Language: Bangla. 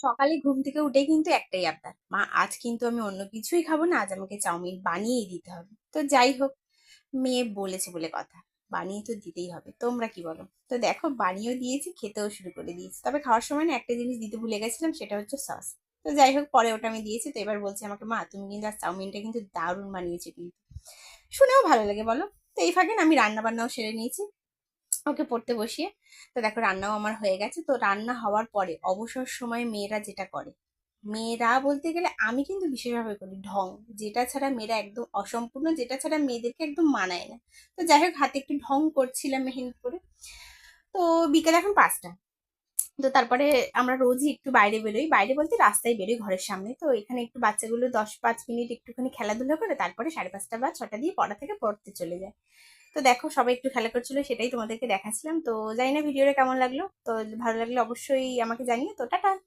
সকালে ঘুম থেকে উঠে কিন্তু একটাই আবদার, মা আজ কিন্তু আমি অন্য কিছুই খাবো না, আজ আমাকে চাউমিন বানিয়েই দিতে হবে। তো যাই হোক, মেয়ে বলেছে বলে কথা, বানিয়ে তো দিতেই হবে। তোমরা কি বলো? তো দেখো, বানিয়েও দিয়েছি, খেতেও শুরু করে দিয়েছি। তবে খাওয়ার সময় না একটা জিনিস দিতে ভুলে গেছিলাম, সেটা হচ্ছে সস। তো যাই হোক, পরে ওটা আমি দিয়েছি। তো এবার বলছে আমাকে, মা তুমি কিন্তু আজ চাউমিনটা কিন্তু দারুণ বানিয়েছো কিন্তু। শুনেও ভালো লাগে বলো। তো এই ফাঁকে না আমি রান্না বান্নাও সেরে নিয়েছি ওকে পড়তে বসিয়ে। তো দেখো, রান্নাও আমার হয়ে গেছে। তো রান্না হওয়ার পরে অবসর সময় মেয়েরা যেটা করে, মেয়েরা বলতে গেলে আমি কিন্তু বিশেষভাবে করি ঢং, যেটা ছাড়া মেয়েরা একদম অসম্পূর্ণ, যেটা ছাড়া মেয়েদেরকে একদম মানায় না। তো যাই হোক, হাতে একটু ঢং করছিলাম মেহেন্দি করে। তো বিকেল এখন 5টা। তো তারপরে আমরা রোজই একটু বাইরে বেরোই, বাইরে বলতে রাস্তায় বেরোই ঘরের সামনে। তো এখানে একটু বাচ্চাগুলো 10-5 মিনিট একটুখানি খেলাধুলা করে তারপরে 5:30 বা 6টা দিয়ে পড়া থেকে পড়তে চলে যায়। তো দেখো, সবাই একটু খেলা করছিল, সেটাই তোমাদেরকে দেখাচ্ছিলাম। তো জানি না ভিডিওটা কেমন লাগলো। তো ভালো লাগলে অবশ্যই আমাকে জানিও। তো টাটা।